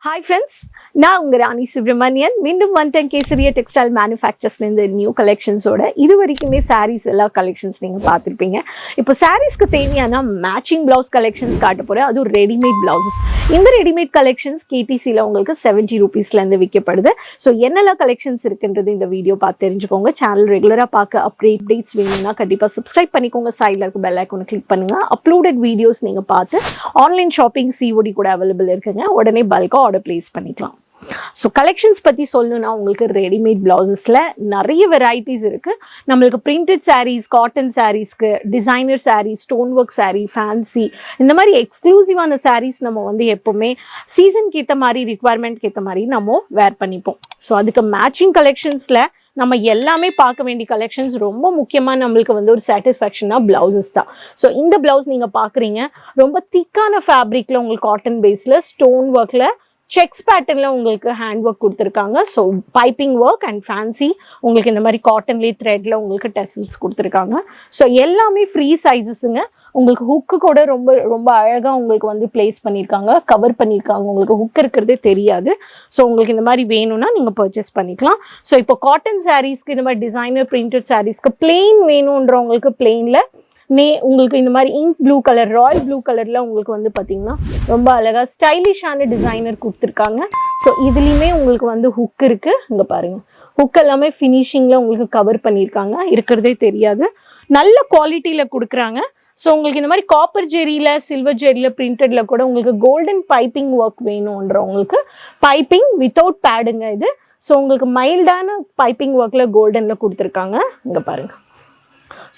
Hi friends, நான் உங்க ராணி சுப்ரமணியன் மீண்டும் வந்துட்டேன் கேசரியா டெக்ஸ்டைல் மேனுஃபேக்சர்ஸ்ல இந்த நியூ கலெக்ஷன்ஸோட. இது வரைக்குமே சாரீஸ் எல்லா கலெக்ஷன்ஸ் நீங்க பார்த்துருப்பீங்க. இப்போ சாரீஸ்க்கு தேவையான மேட்சிங் பிளவுஸ் கலெக்ஷன்ஸ் காட்ட போறேன். அதுவும் ரெடிமேட் பிளவுசஸ். இந்த ரெடிமேட் கலெக்ஷன்ஸ் கேடிசியில் உங்களுக்கு 70 ரூபீஸ்லேருந்து விற்கப்படுது. ஸோ என்னெல்லாம் கலெக்ஷன்ஸ் இருக்குன்றது இந்த வீடியோ பார்த்து தெரிஞ்சுக்கோங்க. சேனல் ரெகுலராக பார்க்க அப்டேட்ஸ் வேணும்னா கண்டிப்பாக சப்ஸ்கிரைப் பண்ணிக்கோங்க. சைடில் இருக்க பெல் ஐக்கானை கிளிக் பண்ணுங்க. அப்லோடட் வீடியோஸ் நீங்கள் பார்த்து ஆன்லைன் ஷாப்பிங் சிஓடி கூட அவைலபிள் இருக்குங்க. உடனே பல்காக ஆர்டர் பிளேஸ் பண்ணிக்கலாம். ஸோ கலெக்ஷன்ஸ் பற்றி சொல்லணும்னா உங்களுக்கு ரெடிமேட் பிளவுசஸில் நிறைய வெரைட்டிஸ் இருக்குது. நம்மளுக்கு பிரிண்டட் சாரீஸ், காட்டன் சாரீஸ்க்கு, designer saris, stone work sari, fancy, இந்த மாதிரி எக்ஸ்க்ளூசிவான சாரீஸ் நம்ம வந்து எப்போவுமே சீசனுக்கு ஏற்ற மாதிரி, ரிக்வயர்மெண்ட்க்கு ஏற்ற மாதிரி நம்ம வேர் பண்ணிப்போம். ஸோ அதுக்கு மேட்சிங் கலெக்ஷன்ஸில் நம்ம எல்லாமே பார்க்க வேண்டிய கலெக்ஷன்ஸ் ரொம்ப முக்கியமாக நம்மளுக்கு வந்து ஒரு சாட்டிஸ்ஃபேக்ஷனாக பிளவுசஸ் தான். ஸோ இந்த பிளவுஸ் நீங்கள் பார்க்குறீங்க, ரொம்ப திக்கான ஃபேப்ரிக்கில் உங்களுக்கு காட்டன் பேஸில் ஸ்டோன் ஒர்க்கில் செக்ஸ் பேட்டர்னில் உங்களுக்கு ஹேண்ட் ஒர்க் கொடுத்துருக்காங்க. So piping work and fancy உங்களுக்கு இந்த மாதிரி காட்டன்லேயே த்ரெட்டில் உங்களுக்கு டெசல்ஸ் கொடுத்துருக்காங்க. ஸோ எல்லாமே ஃப்ரீ சைஸஸுங்க. உங்களுக்கு ஹுக்கு கூட ரொம்ப ரொம்ப அழகாக உங்களுக்கு வந்து பிளேஸ் பண்ணியிருக்காங்க, கவர் பண்ணியிருக்காங்க. உங்களுக்கு ஹுக் இருக்கிறதே தெரியாது. ஸோ உங்களுக்கு இந்த மாதிரி வேணும்னா நீங்கள் பர்ச்சேஸ் பண்ணிக்கலாம். ஸோ இப்போ காட்டன் சாரீஸ்க்கு, இந்த மாதிரி டிசைனர் பிரிண்டட் சாரீஸ்க்கு பிளெயின் வேணுன்றவங்களுக்கு பிளெயினில் உங்களுக்கு இந்த மாதிரி ink blue colour, Royal blue கலரில் உங்களுக்கு வந்து பார்த்தீங்கன்னா ரொம்ப அழகாக ஸ்டைலிஷான டிசைனர் கொடுத்துருக்காங்க. ஸோ இதுலேயுமே உங்களுக்கு வந்து ஹுக் இருக்குது. இங்கே பாருங்கள், ஹுக் எல்லாமே ஃபினிஷிங்கில் உங்களுக்கு கவர் பண்ணியிருக்காங்க, இருக்கிறதே தெரியாது. நல்ல குவாலிட்டியில் கொடுக்குறாங்க. ஸோ உங்களுக்கு இந்த மாதிரி காப்பர் ஜெரியில், சில்வர் ஜெரியில், பிரிண்டடில் கூட உங்களுக்கு கோல்டன் பைப்பிங் ஒர்க் வேணுன்றவங்களுக்கு பைப்பிங் வித்தவுட் பேடுங்க இது. ஸோ உங்களுக்கு மைல்டான பைப்பிங் ஒர்க்கில் கோல்டனில் கொடுத்துருக்காங்க. இங்கே பாருங்கள்.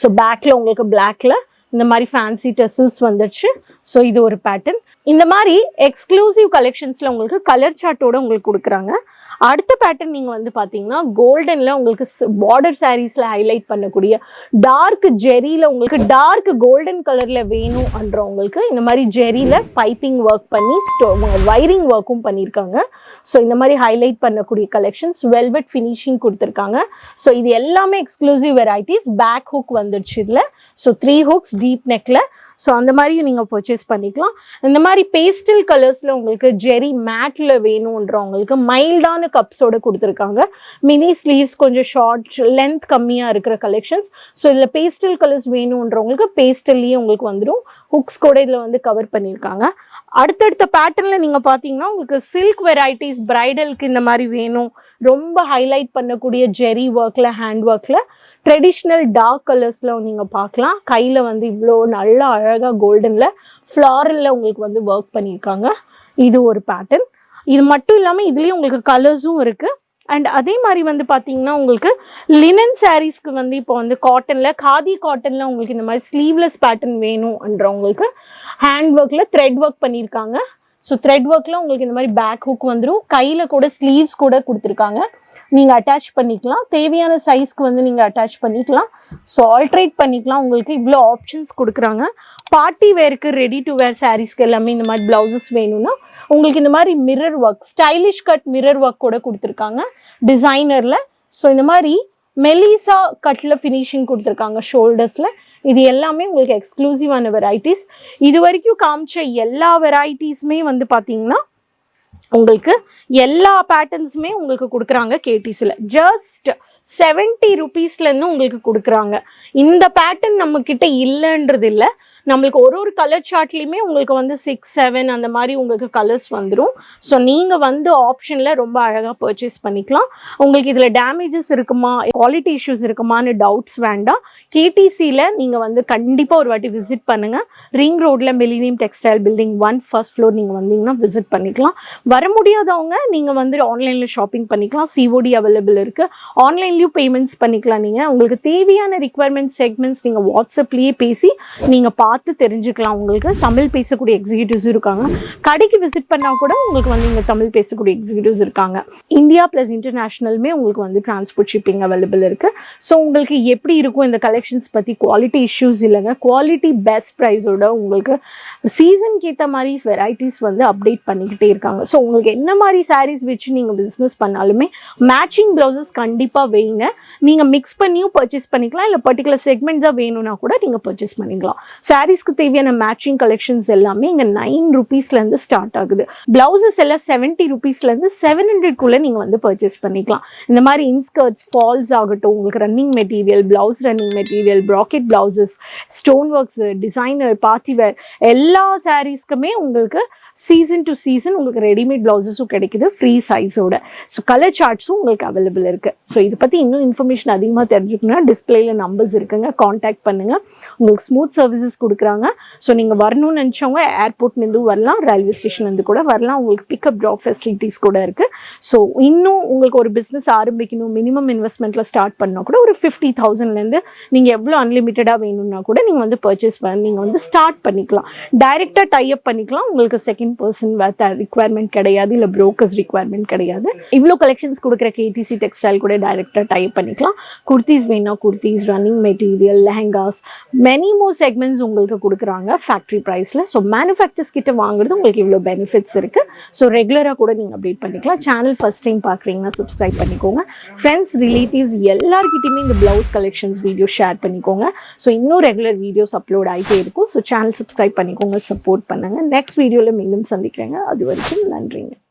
ஸோ பேக்கில் உங்களுக்கு பிளாக்ல இந்த மாதிரி ஃபேன்சி டெசல்ஸ் வந்துடுச்சு. ஸோ இது ஒரு பேட்டர்ன். இந்த மாதிரி எக்ஸ்க்ளூசிவ் கலெக்ஷன்ஸில் உங்களுக்கு கலர் சார்ட்டோட உங்களுக்கு கொடுக்குறாங்க. அடுத்த பேட்டர்ன் நீங்கள் வந்து பார்த்தீங்கன்னா கோல்டனில் உங்களுக்கு பார்டர் சாரீஸில் ஹைலைட் பண்ணக்கூடிய டார்க் ஜெரியில் உங்களுக்கு டார்க் கோல்டன் கலரில் வேணும்ன்றவங்களுக்கு இந்த மாதிரி ஜெரியில் பைப்பிங் ஒர்க் பண்ணி வைரிங் ஒர்க்கும் பண்ணியிருக்காங்க. ஸோ இந்த மாதிரி ஹைலைட் பண்ணக்கூடிய கலெக்ஷன்ஸ் வெல்வெட் ஃபினிஷிங் கொடுத்துருக்காங்க. ஸோ இது எல்லாமே எக்ஸ்க்ளூசிவ் வெரைட்டிஸ். பேக் ஹுக் வந்துடுச்சு இதில். ஸோ 3 ஹுக்ஸ் டீப் நெக்கில். ஸோ அந்த மாதிரியும் நீங்கள் பர்ச்சேஸ் பண்ணிக்கலாம். இந்த மாதிரி பேஸ்டல் கலர்ஸில் உங்களுக்கு ஜெரி மேட்டில் வேணுன்றவங்களுக்கு மைல்டான கப்ஸோடு கொடுத்துருக்காங்க. மினி ஸ்லீவ்ஸ், கொஞ்சம் ஷார்ட் லென்த் கம்மியாக இருக்கிற கலெக்ஷன்ஸ். ஸோ இதில் பேஸ்டல் கலர்ஸ் வேணுன்றவங்களுக்கு பேஸ்டல்லையே உங்களுக்கு வந்துடும். ஹுக்ஸ் கூட இதில் வந்து கவர் பண்ணியிருக்காங்க. அடுத்தடுத்த பேட்டர்னில் நீங்கள் பார்த்தீங்கன்னா உங்களுக்கு சில்க் வெரைட்டிஸ், பிரைடலுக்கு இந்த மாதிரி வேணும், ரொம்ப ஹைலைட் பண்ணக்கூடிய ஜெரி ஒர்க்கில், ஹேண்ட் ஒர்க்கில், ட்ரெடிஷ்னல் டார்க் கலர்ஸில் நீங்கள் பார்க்கலாம். கையில் வந்து இவ்வளோ நல்லா அழகாக கோல்டனில் ஃப்ளாரலில் உங்களுக்கு வந்து ஒர்க் பண்ணியிருக்காங்க. இது ஒரு பேட்டர்ன். இது மட்டும் இல்லாமல் இதுலேயும் உங்களுக்கு கலர்ஸும் இருக்குது. அண்ட் அதே மாதிரி வந்து பார்த்தீங்கன்னா உங்களுக்கு லினன் சாரீஸ்க்கு வந்து இப்போ வந்து காட்டனில், காதி காட்டனில் உங்களுக்கு இந்த மாதிரி ஸ்லீவ்லெஸ் பேட்டர்ன் வேணும்ன்றவங்களுக்கு ஹேண்ட் ஒர்க்கில் த்ரெட் ஒர்க் பண்ணியிருக்காங்க. ஸோ த்ரெட் ஒர்க்கில் உங்களுக்கு இந்த மாதிரி பேக் ஹுக் வந்துடும். கையில் கூட ஸ்லீவ்ஸ் கூட கொடுத்துருக்காங்க. நீங்கள் அட்டாச் பண்ணிக்கலாம். தேவையான சைஸ்க்கு வந்து நீங்கள் அட்டாச் பண்ணிக்கலாம். ஸோ ஆல்ட்ரேட் பண்ணிக்கலாம். உங்களுக்கு இவ்வளோ ஆப்ஷன்ஸ் கொடுக்குறாங்க. பார்ட்டி வேருக்கு, ரெடி டு வேர் சாரீஸ்க்கு எல்லாமே இந்த மாதிரி ப்ளவுசஸ் வேணும்னா உங்களுக்கு இந்த மாதிரி mirror work, stylish cut mirror work கூட கொடுத்துருக்காங்க டிசைனரில். ஸோ இந்த மாதிரி மெலிசா கட்டில் ஃபினிஷிங் கொடுத்துருக்காங்க ஷோல்டர்ஸில். இது எல்லாமே உங்களுக்கு எக்ஸ்க்ளூசிவான வெரைட்டிஸ். இது வரைக்கும் காமிச்ச எல்லா வெரைட்டிஸுமே வந்து பார்த்தீங்கன்னா உங்களுக்கு எல்லா பேட்டர்ன்ஸுமே உங்களுக்கு கொடுக்குறாங்க கேடிஸில். ஜஸ்ட் 70 ரூபீஸ்லேருந்து உங்களுக்கு கொடுக்குறாங்க. இந்த பேட்டர்ன் நம்மக்கிட்ட இல்லைன்றது இல்லை. நம்மளுக்கு ஒரு கலர் சார்ட்லேயுமே உங்களுக்கு வந்து 6, 7 அந்த மாதிரி உங்களுக்கு கலர்ஸ் வந்துடும். ஸோ நீங்கள் வந்து ஆப்ஷனில் ரொம்ப அழகாக பர்ச்சேஸ் பண்ணிக்கலாம். உங்களுக்கு இதில் டேமேஜஸ் இருக்குமா, குவாலிட்டி இஷ்யூஸ் இருக்குமான்னு டவுட்ஸ் வேண்டாம். கேடிசியில் நீங்கள் வந்து கண்டிப்பாக ஒரு வாட்டி விசிட் பண்ணுங்கள். ரிங் ரோடில் millennium textile building 1 first floor நீங்கள் வந்தீங்கன்னா விசிட் பண்ணிக்கலாம். வர முடியாதவங்க நீங்கள் வந்து ஆன்லைனில் ஷாப்பிங் பண்ணிக்கலாம். சிஓடி அவைலபிள் இருக்குது. ஆன்லைன்லேயும் பேமெண்ட்ஸ் பண்ணிக்கலாம். நீங்கள் உங்களுக்கு தேவையான ரிக்வயர்மெண்ட் செக்மெண்ட்ஸ் நீங்கள் வாட்ஸ்அப்லேயே பேசி நீங்கள் பார்த்து தெரிஞ்சுக்கலாம். உங்களுக்கு தமிழ் பேசக்கூடிய எக்ஸிக்யூட்டிவ்ஸ் இருக்காங்க. கடைக்கு விசிட் பண்ணால் கூட உங்களுக்கு வந்து இங்கே தமிழ் பேசக்கூடிய எக்ஸிக்யூட்டிவ்ஸ் இருக்காங்க. இந்தியா ப்ளஸ் இன்டர்நேஷ்னலுமே உங்களுக்கு வந்து டிரான்ஸ்போர்ட் ஷிப்பிங் அவைலபிள் இருக்குது. ஸோ உங்களுக்கு எப்படி இருக்கும் இந்த கலெக்ஷன்ஸ் பற்றி குவாலிட்டி இஷ்யூஸ் இல்லைங்க. குவாலிட்டி பெஸ்ட் ப்ரைஸோட உங்களுக்கு சீசனுக்கு ஏற்ற மாதிரி வெரைட்டிஸ் வந்து அப்டேட் பண்ணிக்கிட்டே இருக்காங்க. ஸோ உங்களுக்கு என்ன மாதிரி சாரீஸ் வச்சு நீங்கள் பிஸ்னஸ் பண்ணாலுமே மேட்சிங் ப்ளவுசஸ் கண்டிப்பாக வைங்க. நீங்கள் மிக்ஸ் பண்ணியும் பர்ச்சேஸ் பண்ணிக்கலாம். இல்லை பர்டிகுலர் செக்மெண்ட் தான் வேணும்னா கூட நீங்கள் பர்ச்சேஸ் பண்ணிக்கலாம். சாரீஸ்க்கு தேவையான மேட்சிங் கலெக்ஷன்ஸ் எல்லாமே இங்கே 9 rupeesலேருந்து ஸ்டார்ட் ஆகுது. பிளவுசஸ் எல்லாம் 70 rupeesலேருந்து 700 நீங்கள் வந்து பர்ச்சேஸ் பண்ணிக்கலாம். இந்த மாதிரி இன்ஸ்கர்ட்ஸ், ஃபால்ஸ் ஆகட்டும், உங்களுக்கு running material, blouse running material, bracket blouses, stone works, designer, party wear எல்லா சாரீஸ்க்குமே உங்களுக்கு சீசன் டு சீசன் உங்களுக்கு ரெடிமேட் பிளவுசஸும் கிடைக்குது ஃப்ரீ சைஸோட. ஸோ கலர் சார்ட்ஸும் உங்களுக்கு அவைலபிள் இருக்குது. ஸோ இதை பற்றி இன்னும் இன்ஃபர்மேஷன் அதிகமாக தெரிஞ்சுக்கணும்னா டிஸ்பிளேல நம்பர்ஸ் இருக்குங்க, காண்டாக்ட் பண்ணுங்கள். உங்களுக்கு ஸ்மூத் சர்வீசஸ் கொடுக்குறாங்க. ஸோ நீங்கள் வரணும்னு நினச்சவங்க ஏர்போர்ட்லேருந்து வரலாம், ரயில்வே ஸ்டேஷன்லேருந்து கூட வரலாம். உங்களுக்கு பிக்கப் ட்ராப் ஃபெசிலிட்டிஸ் கூட இருக்குது. ஸோ இன்னும் உங்களுக்கு ஒரு பிஸ்னஸ் ஆரம்பிக்கணும், மினிமம் இன்வெஸ்ட்மெண்ட்டில் ஸ்டார்ட் பண்ணால் கூட ஒரு 50,000லேருந்து நீங்கள் எவ்வளோ அன்லிமிட்டடாக வேணும்னா கூட நீங்கள் வந்து பர்ச்சேஸ் பண்ணி நீங்கள் வந்து ஸ்டார்ட் பண்ணிக்கலாம். டைரெக்டாக டைப் பண்ணிக்கலாம். உங்களுக்கு செகண்ட் பர்சன் ரிக்வயர்மெண்ட் கிடையாது, இல்லை ப்ரோக்கர்ஸ் ரிக்வயர்மெண்ட் கிடையாது. இவ்வளோ கலெக்ஷன்ஸ் கொடுக்குற கேடிசி டெக்ஸ்டைல் கூட டைரெக்டாக டைப் பண்ணிக்கலாம். குர்த்திஸ் வேணா kurtis, running material, lehengas, many more segments உங்களுக்கு கொடுக்குறாங்க ஃபேக்ட்ரி ப்ரைஸில். ஸோ மேனுஃபேக்சர்ஸ் கிட்ட வாங்குறது உங்களுக்கு இவ்வளோ பெனிஃபிட்ஸ் இருக்குது. ஸோ ரெகுலராக கூட நீங்கள் அப்டேட் பண்ணிக்கலாம். சேனல் ஃபர்ஸ்ட் டைம் பார்க்குறீங்கன்னா சப்ஸ்கிரைப் பண்ணிக்கோங்க. ஃப்ரெண்ட்ஸ், ரிலேட்டிவ்ஸ் எல்லாருக்கிட்டையுமே இந்த ப்ளவுஸ் கலெக்ஷன்ஸ் வீடியோ ஷேர் பண்ணிக்கோங்க. ஸோ இன்னும் ரெகுலர் வீடியோஸ் அப்லோட் ஆகிட்டே இருக்கும். ஸோ சேனல் சப்ஸ்கிரைப் பண்ணிக்கோங்க, சப்போர்ட் பண்ணுங்கள். நெக்ஸ்ட் வீடியோவில் மீண்டும் சந்திக்கிறேங்க. அது வரைக்கும் நன்றிங்க.